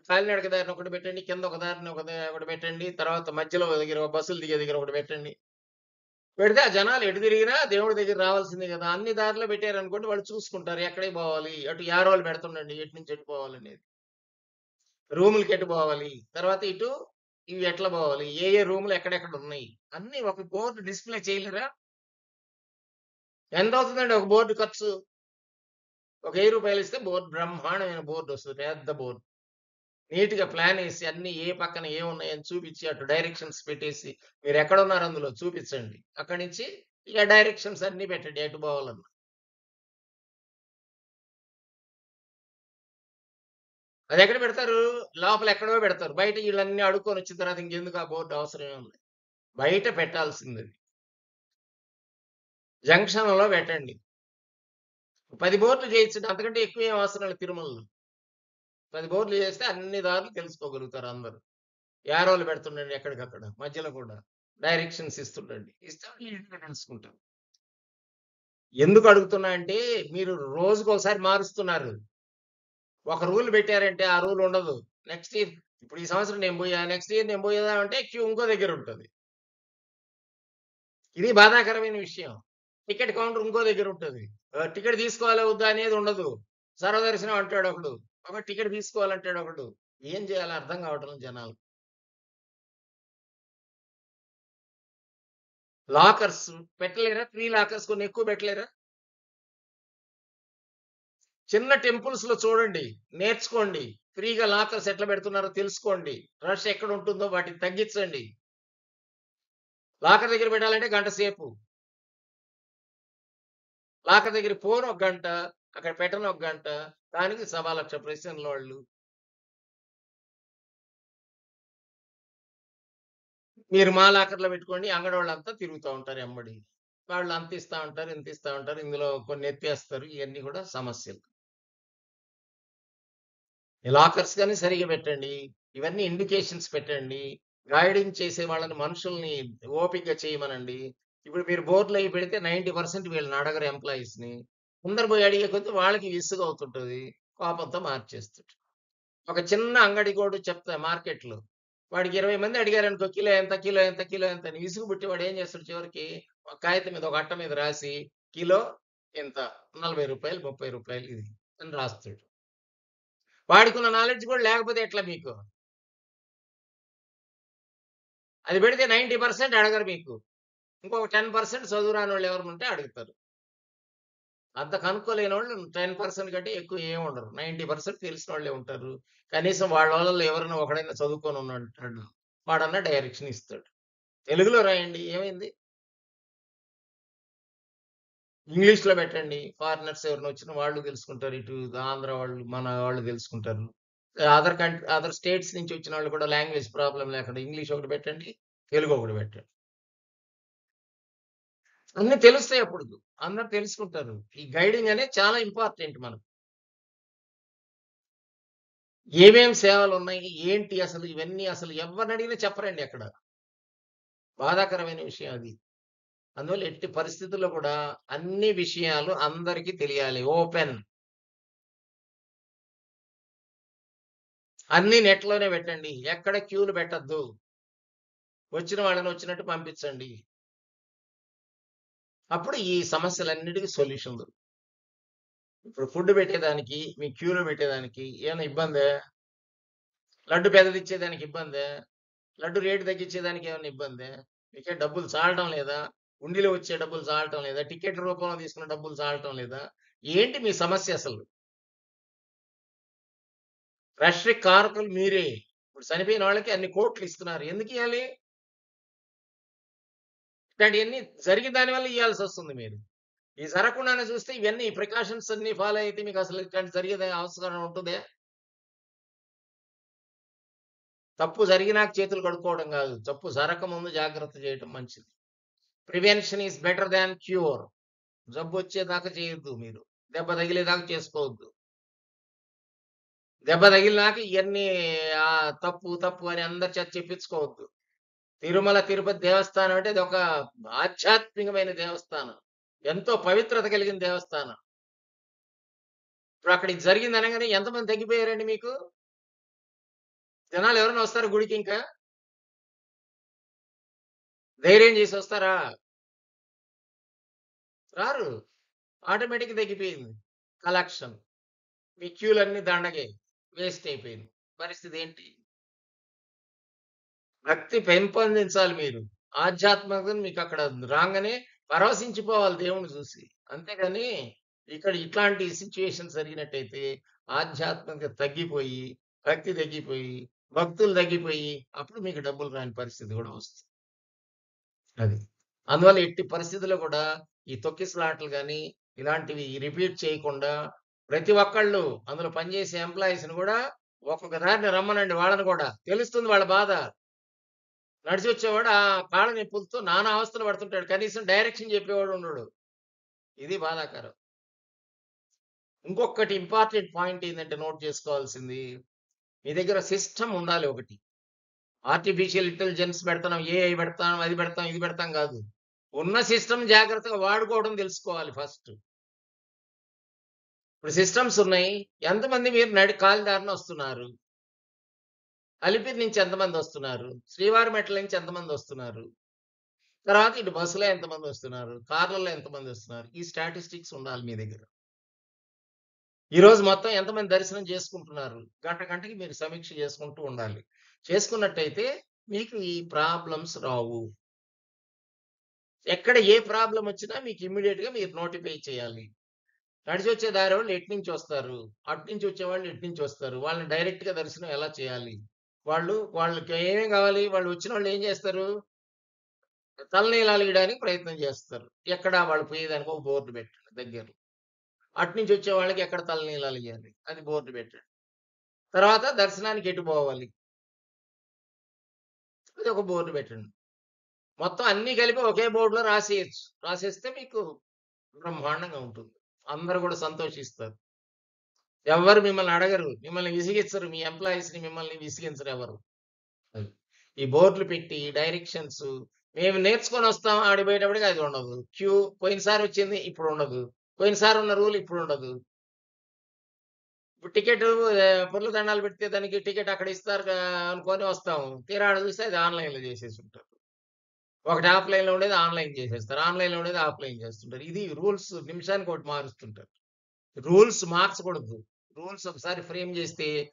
కాలినడక దారిన ఒకటి పెట్టండి. కింద ఒక దారిన ఒకటి పెట్టండి. తర్వాత మధ్యలో దగ్గర బస్సులు దిగే దగ్గర ఒకటి పెట్టండి. పెడితే ఆ జనాలు ఎటు తిరిగినా దేవుడి దగ్గర రావాల్సిందే కదా! అన్ని దారుల్లో పెట్టారనుకోండి వాళ్ళు చూసుకుంటారు. ఎక్కడికి పోవాలి? అటు యారోలు పెడుతుండండి. ఎటు నుంచి ఎటు పోవాలనేది. రూములకి ఎటు పోవాలి? తర్వాత ఇటు ఇవి ఎట్లా పోవాలి? ఏ ఏ రూములు ఎక్కడెక్కడ ఉన్నాయి? అన్నీ ఒక బోర్డ్ డిస్‌ప్లే చేయలేరా? ఎంతవుతుందండి ఒక బోర్డ్ ఖర్చు? ఒక రూ. 1000 ఇస్తే బోర్డ్ బ్రహ్మాండమైన బోర్డొస్తది. పెద్ద బోర్డ్. నీట్‌గా ప్లానేసి అన్నీ ఏ పక్కన ఏమున్నాయని చూపిచ్చి, అటు డైరెక్షన్స్ పెట్టేసి, మీరెక్కడున్నారు అందులో చూపిచ్చండి. అక్కడి నుంచి ఇక డైరెక్షన్స్ అన్నీ పెట్టండి ఎటు పోవాలన్నా. అదెక్కడ పెడతారు? లోపల ఎక్కడో పెడతారు. బయట ఈళ్ళన్నీ అడుక్కొనొచ్చిన తర్వాత ఇంకెందుకు ఆ బోర్డ్ అవసరం ఏముంది? బయట పెట్టాల్సిందది. జంక్షన్‌లో పెట్టండి. 10 బోర్డ్‌లు చేయొచ్చండి. అంతకంటే ఎక్కువేం అవసరం లేదు తిరుమలలో. 10 బోర్డ్‌లు చేస్తే అన్ని దారులు తెలుసుకోగలుగుతారు అందరూ. యారోలు పెడుతుండండి ఎక్కడికక్కడ. మధ్యలో కూడా. డైరెక్షన్స్ ఇస్తుండండి. ఇస్తే ఈజీగా తెలుసుకుంటారు. ఎందుకు అడుగుతున్నా అంటే, మీరు రోజుకోసారి మారుస్తున్నారు. ఒక రూల్ పెట్టారంటే ఆ రూల్ ఉండదు. నెక్స్ట్ ఇయర్ ఇప్పుడు ఈ సంవత్సరం నేను బోయా, నెక్స్ట్ ఇయర్ నేను బోయేదామంటే క్యూ ఇంకో దగ్గరుంటది. ఇది బాధాకరమైన విషయం. టికెట్ కౌంటర్ ఇంకో దగ్గరుంటది. టికెట్ తీసుకోవాలా వద్దా అనేది ఉండదు. సర్వదర్శనం అంటాడొకడు. ఒకడు టికెట్ తీసుకోవాలంటాడొకడు. ఏం చేయాలో అర్థం కావటం లేదు జనాలకు. లాకర్స్ పెట్టలేరా? 3 లాకర్స్ కొన్ని ఎక్కువ పెట్టలేరా? చిన్న టెంపుల్స్‌లో చూడండి. నేర్చుకోండి. ఫ్రీగా లాకర్స్ ఎట్లా పెడుతున్నారో తెలుసుకోండి. రష్ ఎక్కడుంటుందో వాటిని తగ్గించండి. లాకర్ దగ్గర పెట్టాలంటే గంట సేపు. లాకర్ దగ్గరికి పోను ఒక గంట. అక్కడ పెట్టను ఒక గంట. దానికి సవా లక్ష ప్రశ్నలోళ్ళు. మీరు మా లాకర్‌లో పెట్టుకోండి. అంగడోళ్ళంతా తిరుగుతా ఉంటారు ఎమ్మడి. వాళ్ళు అంత ఇస్తా ఉంటారు, ఇంత ఇస్తా ఉంటారు. ఇందులో కొన్ని ఎత్తేస్తారు. ఇయన్నీ కూడా సమస్యలు. ఈ లాకర్స్ గాని సరిగ్గా పెట్టండి. ఇవన్నీ ఇండికేషన్స్ పెట్టండి. గైడింగ్ చేసే వాళ్ళని మనుషుల్ని ఓపికగా చేయమనండి. ఇప్పుడు మీరు బోర్డ్‌లు అయి పెడితే 90% వీళ్ళని అడగరు ఎంప్లాయీస్‌ని. అందరు పోయి అడిగే కొద్దీ వాళ్ళకి విసుగవుతుంటది. కోపంతో మార్చేస్తుంటారు. ఒక చిన్న అంగడికోడు చెప్తా మార్కెట్‌లో. వాడికి 20 మంది అడిగారనుకో కిలో ఎంత? కిలో ఎంత? కిలో ఎంత? అని విసుగు పుట్టి వాడు ఏం చేస్తాడు చివరికి ఒక కాగితం మీద ఒక అట్ట మీద రాసి కిలో ఇంత రూ. 40, రూ. 30 ఇది అని రాస్తాడు. వాడికున్న నాలెడ్జ్ కూడా లేకపోతే ఎట్లా మీకు? అది పెడితే 90% అడగరు మీకు. ఇంకొక 10% చదువు రానోళ్ళు ఎవరైనా ఉంటే అడుగుతారు. అంత కనుక్కోలేనోళ్ళు 10% కంటే ఎక్కువ ఏమి ఉండరు. 90% తెలిసినోళ్ళే ఉంటారు. కనీసం వాళ్ళోళ్ళలో ఎవరైనా ఒకడైనా చదువుకొని ఉన్నంటాడు. వాడన్నా డైరెక్షన్ ఇస్తాడు. తెలుగులో రాయండి ఏమైంది? ఇంగ్లీష్‌లో పెట్టండి. ఫారినర్స్ ఎవరైనా వచ్చినా వాళ్ళు తెలుసుకుంటారు. ఇటు ఆంధ్ర వాళ్ళు, మన వాళ్ళు తెలుసుకుంటారు. అదర్ స్టేట్స్ నుంచి వచ్చిన వాళ్ళు కూడా లాంగ్వేజ్ ప్రాబ్లమ్ లేకుండా ఇంగ్లీష్ ఒకటి పెట్టండి. తెలుగు ఒకటి పెట్టండి. అన్నీ తెలుస్తాయి అప్పుడు. అందరూ తెలుసుకుంటారు. ఈ గైడింగ్ అనేది చాలా ఇంపార్టెంట్ మనకు. ఏమేం సేవలున్నాయి? ఏంటి అసలు ఇవన్నీ అసలు ఎవ్వరినడిగినా చెప్పరండి అక్కడ. బాధాకరమైన విషయం అది. అందువల్ల ఎట్టి పరిస్థితుల్లో కూడా అన్ని విషయాలు అందరికీ తెలియాలి. ఓపెన్. అన్నీ నెట్‌లోనే పెట్టండి. ఎక్కడ క్యూలు పెట్టొద్దు. వచ్చిన వాళ్ళని వచ్చినట్టు పంపించండి. అప్పుడు ఈ సమస్యలన్నిటికీ సొల్యూషన్ దొరుకుతుంది. ఇప్పుడు ఫుడ్ పెట్టేదానికి, మీ క్యూలో పెట్టేదానికి ఏమైనా ఇబ్బందా? లడ్డు పెద్దదిచ్చేదానికి ఇబ్బందా? లడ్డు రేటు తగ్గించేదానికి ఏమన్నా ఇబ్బందా? మీకే డబ్బులు చాలటం లేదా? ఉండిలో వచ్చే డబ్బులు చాలటం లేదా? టికెట్ రూపంలో తీసుకున్న డబ్బులు చాలటం లేదా? ఏంటి మీ సమస్య అసలు? రష్‌కి కారకులు మీరే. ఇప్పుడు చనిపోయిన వాళ్ళకి అన్ని కోట్లు ఇస్తున్నారు. ఎందుకియ్యాలి? ఇట్లాంటియన్నీ జరిగిన దాని వల్ల ఇయ్యాల్సొస్తుంది మీరు. ఇది జరగకుండానే చూస్తే ఇవన్నీ ప్రికాషన్స్ అన్నీ ఫాలో అయితే మీకసలు ఇట్లాంటివి జరిగేది అవసరం ఉంటదా? తప్పు జరిగినాక చేతులు కడుక్కోవడం గాదు. తప్పు జరగకముందు జాగ్రత్త చేయటం మంచిది. Prevention is better than cure. జబ్బొచ్చేదాకా చేయొద్దు మీరు. దెబ్బ తగిలేదాకా చేసుకోవద్దు. దెబ్బ తగిలినాక ఇయన్నీ తప్పు, తప్పు అని అందరి చేత చెప్పించుకోవద్దు. తిరుమల, తిరుపతి దేవస్థానం అంటే అదొక ఆధ్యాత్మికమైన దేవస్థానం. ఎంతో పవిత్రత కలిగిన దేవస్థానం. ఇప్పుడు అక్కడ ఇది జరిగింది అనంగానే ఎంతమంది తగ్గిపోయారండి మీకు? జనాలు ఎవరైనా వస్తారా గుడికింకా? ధైర్యం చేసి వస్తారా? రారు. ఆటోమేటిక్‌గా తగ్గిపోయింది. కలెక్షన్. మీ క్యూలన్నీ దండగే. వేస్ట్ అయిపోయింది. పరిస్థితి ఏంటి? భక్తి పెంపొందించాలి మీరు. ఆధ్యాత్మికతను మీకక్కడ రాంగానే పరవశించిపోవాలి దేవుడిని చూసి. అంతేగాని ఇక్కడ ఇట్లాంటి సిట్యుయేషన్స్ జరిగినట్టయితే ఆధ్యాత్మికత తగ్గిపోయి, భక్తి తగ్గిపోయి, భక్తులు తగ్గిపోయి అప్పుడు మీకు డబ్బులు రాని పరిస్థితి కూడా వస్తుంది. అది. అందువల్ల ఎట్టి పరిస్థితుల్లో కూడా ఈ తొక్కిసలాటలు గాని, ఇలాంటివి రిపీట్ చేయకుండా ప్రతి ఒక్కళ్ళు అందులో పనిచేసే ఎంప్లాయీస్‌ని కూడా ఒక్కొక్క దారిన రమ్మనండి వాళ్ళని కూడా. తెలుస్తుంది వాళ్ళ బాధ. నడిచొచ్చేవాడు ఆ కాళ్ళ నొప్పులతో నానా అవస్థలు పడుతుంటాడు. కనీసం డైరెక్షన్ చెప్పేవాడు ఉండడు. ఇది బాధాకరం. ఇంకొకటి ఇంపార్టెంట్ పాయింట్ ఏందంటే నోట్ చేసుకోవాల్సింది. మీ దగ్గర సిస్టమ్ ఉండాలి ఒకటి. ఆర్టిఫిషియల్ ఇంటెలిజెన్స్ పెడతన్నాం, ఏఐ పెడతాం, అది పెడతాం, ఇది పెడతాం గాదు. ఉన్న సిస్టమ్ జాగ్రత్తగా వాడుకోవడం తెలుసుకోవాలి ఫస్ట్. ఇప్పుడు సిస్టమ్స్ ఉన్నాయి. ఎంతమంది మీరు కాలిదారిన వస్తున్నారు? అలిపిరి నుంచి ఎంతమంది వస్తున్నారు? శ్రీవారిమెట్ల నుంచి ఎంతమంది వస్తున్నారు? తర్వాత ఇటు బస్సులో ఎంతమంది వస్తున్నారు? కార్లలో ఎంతమంది వస్తున్నారు? ఈ స్టాటిస్టిక్స్ ఉండాలి మీ దగ్గర. ఈరోజు మొత్తం ఎంతమంది దర్శనం చేసుకుంటున్నారు? గంట గంటకి మీరు సమీక్ష చేసుకుంటూ ఉండాలి. చేసుకున్నట్టయితే మీకు ఈ ప్రాబ్లమ్స్ రావు. ఎక్కడ ఏ ప్రాబ్లమ్ వచ్చినా మీకు ఇమ్మీడియేట్‌గా మీరు నోటిఫై చేయాలి. నడిచొచ్చే దారోళ్ళు ఎటునుంచి వస్తారు? అటునుంచి వచ్చేవాళ్ళు ఎటునుంచి వస్తారు? వాళ్ళని డైరెక్ట్‌గా దర్శనం ఎలా చేయాలి? వాళ్ళకి ఏమేం కావాలి? వాళ్ళు వచ్చినోళ్ళు ఏం చేస్తారు? తలనీలాలు ఇయడానికి ప్రయత్నం చేస్తారు. ఎక్కడ వాళ్ళు పోయేదానికి ఒక బోర్డ్ పెట్టండి దగ్గరలో. అటునుంచి వచ్చే వాళ్ళకి ఎక్కడ తలనీలాలు ఇయ్యాలి? అది బోర్డ్ పెట్టండి. తర్వాత దర్శనానికి ఎటు పోవాలి? అది ఒక బోర్డ్ పెట్టండి. మొత్తం అన్నీ కలిపి ఒకే బోర్డ్‌లో రాసేయొచ్చు. రాసేస్తే మీకు బ్రహ్మాండంగా ఉంటుంది. అందరూ కూడా సంతోషిస్తారు. ఎవ్వరు మిమ్మల్ని అడగరు. మిమ్మల్ని విసిగిచ్చరు. మీ ఎంప్లాయీస్‌ని మిమ్మల్ని విసిగించరు ఎవరు. అది. ఈ బోర్డ్‌లు పెట్టి డైరెక్షన్స్ మేము నేర్చుకొనొస్తాం. ఆడికి పోయేటప్పటికి అది ఉండదు. పోయినసారి వచ్చింది ఇప్పుడు ఉండదు. పోయినసారి ఉన్న రూల్ ఇప్పుడు ఉండదు. ఇప్పుడు టికెటు పుర్ల దండాలు పెడితే దానికి టికెట్ అక్కడ ఇస్తారు అనుకోని వస్తాము. తీరా ఆడ చూస్తే అది ఆన్‌లైన్‌లో చేసేసుంటారు. ఒకటి ఆఫ్‌లైన్‌లో ఉండేది ఆన్‌లైన్ చేసేస్తారు. ఆన్‌లైన్‌లో ఉండేది ఆఫ్‌లైన్ చేస్తుంటారు. ఇది రూల్స్ నిమిషానికి ఒకటి మారుస్తుంటారు. రూల్స్ మార్చకూడదు. రూల్స్ ఒకసారి ఫ్రేమ్ చేస్తే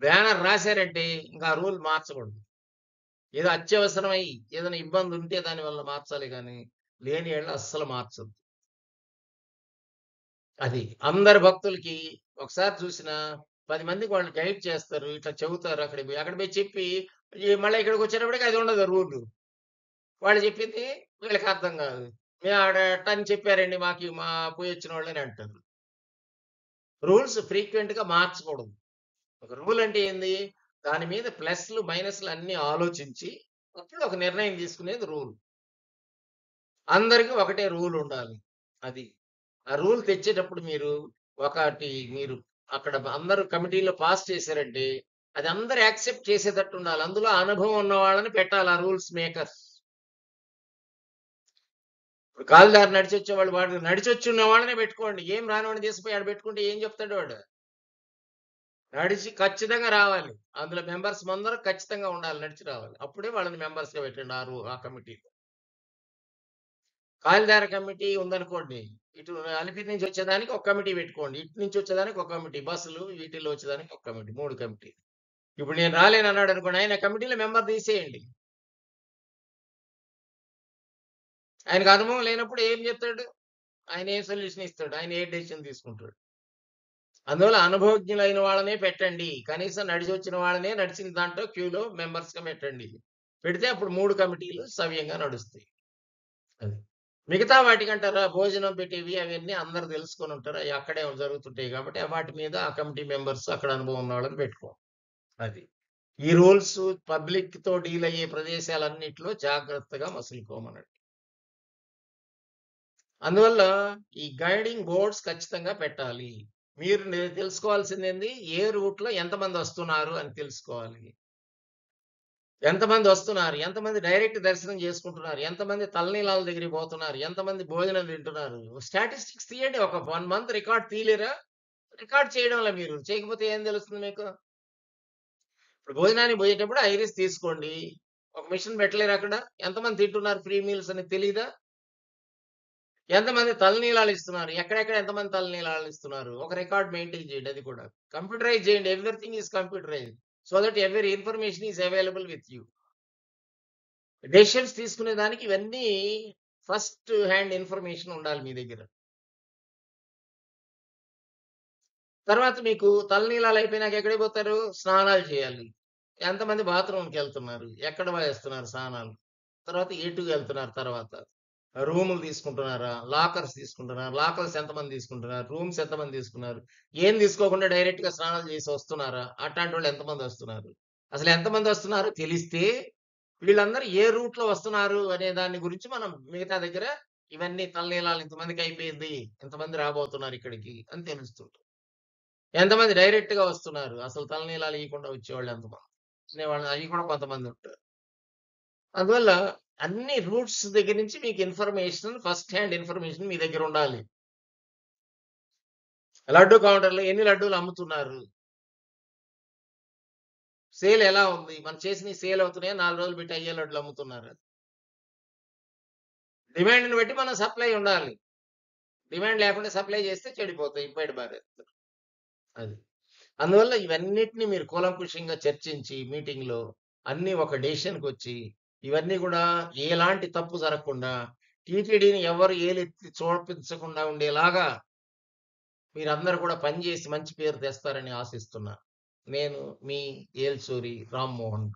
బ్యానర్ రాసారంటే ఇంకా ఆ రూల్ మార్చకూడదు. ఏదో అత్యవసరమై ఏదైనా ఇబ్బంది ఉంటే దానివల్ల మార్చాలి గానీ, లేని యెడల అస్సలు మార్చొద్దు. అది. అందరి భక్తులకి ఒకసారి చూసినా 10 మందికి వాళ్ళు గైడ్ చేస్తారు. ఇట్లా చెబుతారు అక్కడికి పోయి. అక్కడ పోయి చెప్పి మళ్ళా ఇక్కడికొచ్చేటప్పటికి అది ఉండదు రూలు. వాళ్ళు చెప్పింది వీళ్ళకి అర్థం కాదు. మేము ఆడ అట్టని చెప్పారండి మా పోయొచ్చినోళ్ళని అంటారు. రూల్స్ ఫ్రీక్వెంట్‌గా మార్చకూడదు. ఒక రూల్ అంటే ఏంది? దాని మీద ప్లస్‌లు, మైనస్‌లు అన్నీ ఆలోచించి అప్పుడు ఒక నిర్ణయం తీసుకునేది రూల్. అందరికి ఒకటే రూల్ ఉండాలి. అది. ఆ రూల్ తెచ్చేటప్పుడు మీరు అక్కడ అందరూ కమిటీలో పాస్ చేశారంటే అది అందరూ యాక్సెప్ట్ చేసేటట్టు ఉండాలి. అందులో అనుభవం ఉన్న వాళ్ళని పెట్టాలి ఆ రూల్స్ మేకర్స్. ఇప్పుడు కాలుదారి నడిచొచ్చేవాళ్ళు వాడు నడిచొచ్చున్న వాళ్ళనే పెట్టుకోండి. ఏం రానివాడిని తీసుకుపోయి ఆడ పెట్టుకుంటే ఏం చెప్తాడు వాడు? నడిచి ఖచ్చితంగా రావాలి. అందులో మెంబర్స్ అందరూ ఖచ్చితంగా ఉండాలి. నడిచి రావాలి. అప్పుడే వాళ్ళని మెంబర్స్‌గా పెట్టండి ఆ కమిటీలో. కాలిదార కమిటీ ఉందనుకోండి, ఇటు అలిపిరి నుంచి వచ్చేదానికి ఒక కమిటీ పెట్టుకోండి, ఇటు నుంచి వచ్చేదానికి ఒక కమిటీ, బస్సులు వీటిల్లో వచ్చేదానికి ఒక కమిటీ, 3 కమిటీ. ఇప్పుడు నేను రాలేను అన్నాడు అనుకోండి, ఆయన కమిటీలో మెంబర్ తీసేయండి. ఆయనకు అనుభవం లేనప్పుడు ఏం చెప్తాడు? ఆయన ఏ సొల్యూషన్ ఇస్తాడు? ఆయన ఏ డెసిషన్ తీసుకుంటాడు? అందువల్ల అనుభవజ్ఞులైన వాళ్ళనే పెట్టండి. కనీసం నడిచి వచ్చిన వాళ్ళనే నడిచిన దాంట్లో క్యూలో మెంబర్స్‌గా పెట్టండి. పెడితే అప్పుడు 3 కమిటీలు సవ్యంగా నడుస్తాయి. అది. మిగతా వాటికంటారా భోజనం పెట్టేవి అవన్నీ అందరూ తెలుసుకొని ఉంటారు. అవి అక్కడే జరుగుతుంటాయి కాబట్టి వాటి మీద ఆ కమిటీ మెంబర్స్ అక్కడ అనుభవం ఉన్న వాళ్ళని పెట్టుకో. అది. ఈ రూల్స్ పబ్లిక్‌తో డీల్ అయ్యే ప్రదేశాలన్నిట్లో జాగ్రత్తగా మసులుకోమనండి. అందువల్ల ఈ గైడింగ్ బోర్డ్స్ ఖచ్చితంగా పెట్టాలి. మీరు తెలుసుకోవాల్సిందేంది, ఏ రూట్‌లో ఎంతమంది వస్తున్నారు అని తెలుసుకోవాలి. ఎంతమంది వస్తున్నారు? ఎంతమంది డైరెక్ట్ దర్శనం చేసుకుంటున్నారు? ఎంతమంది తలనీలాల దగ్గరికి పోతున్నారు? ఎంతమంది భోజనం తింటున్నారు? స్టాటిస్టిక్స్ తీయండి. ఒక 1 మంత్ రికార్డ్ తీయలేరా? రికార్డ్ చేయడంలా మీరు. చేయకపోతే ఏం తెలుస్తుంది మీకు? ఇప్పుడు భోజనానికి పోయేటప్పుడు ఐరిస్ తీసుకోండి. ఒక మిషన్ పెట్టలేరా అక్కడ? ఎంతమంది తింటున్నారు ఫ్రీ మీల్స్ అని తెలీదా? ఎంతమంది తలనీలాలు ఇస్తున్నారు? ఎక్కడెక్కడ ఎంతమంది తలనీలాలు ఇస్తున్నారు? ఒక రికార్డ్ మెయింటైన్ చేయండి అది కూడా. కంప్యూటరైజ్ చేయండి. Everything is computerised. So that every information is available with you. Decisions తీసుకునే దానికి ఇవన్నీ ఫస్ట్ హ్యాండ్ ఇన్ఫర్మేషన్ ఉండాలి మీ దగ్గర. తర్వాత మీకు తలనీలాలు అయిపోయినాక ఎక్కడికి పోతారు? స్నానాలు చేయాలి. ఎంతమంది బాత్రూమ్‌కి వెళ్తున్నారు? ఎక్కడ చేస్తున్నారు స్నానాలు? తర్వాత ఎటు వెళ్తున్నారు తర్వాత? రూములు తీసుకుంటున్నారా? లాకర్స్ తీసుకుంటున్నారా? లాకర్స్ ఎంతమంది తీసుకుంటున్నారు? రూమ్స్ ఎంతమంది తీసుకున్నారు? ఏం తీసుకోకుండా డైరెక్ట్‌గా స్నానాలు చేసి వస్తున్నారా? అట్లాంటోళ్ళు ఎంతమంది వస్తున్నారు? అసలు ఎంతమంది వస్తున్నారో తెలిస్తే వీళ్ళందరూ ఏ రూట్‌లో వస్తున్నారు అనే దాని గురించి మనం మిగతా దగ్గర ఇవన్నీ తలనీలాలు ఇంతమందికి అయిపోయింది. ఇంతమంది రాబోతున్నారు ఇక్కడికి అని తెలుస్తుంది. ఎంతమంది డైరెక్ట్‌గా వస్తున్నారు? అసలు తలనీలాలు ఇయకుండా వచ్చేవాళ్ళు ఎంతమంది? అనేవాళ్ళు అవి కూడా కొంతమంది ఉంటారు. అందువల్ల అన్ని రూట్స్ దగ్గర నుంచి మీకు ఇన్ఫర్మేషన్ ఫస్ట్ హ్యాండ్ ఇన్ఫర్మేషన్ మీ దగ్గర ఉండాలి. లడ్డు కౌంటర్‌లో ఎన్ని లడ్డూలు అమ్ముతున్నారు? సేల్ ఎలా ఉంది? మనం చేసినవి సేల్ అవుతున్నాయా? 4 రోజులు పెట్టి అయ్యే లడ్డులు అమ్ముతున్నారా? డిమాండ్‌ని బట్టి మన సప్లై ఉండాలి. డిమాండ్ లేకుండా సప్లై చేస్తే చెడిపోతాయి. బయట పారేస్తారు. అది. అందువల్ల ఇవన్నిటిని మీరు కూలంకుషంగా చర్చించి మీటింగ్‌లో అన్నీ ఒక డెసిషన్‌కొచ్చి ఇవన్నీ కూడా ఎలాంటి తప్పు జరగకుండా టీటీడీని ఎవరు ఏలెత్తి చూపించకుండా ఉండేలాగా మీరందరూ కూడా పనిచేసి మంచి పేరు తెస్తారని ఆశిస్తున్నా. నేను మీ ఏల్సూరి రామ్మోహన్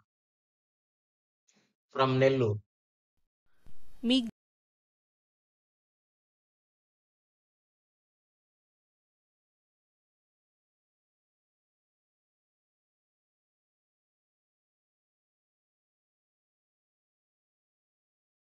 ఫ్రమ్ నెల్లూరు. మీ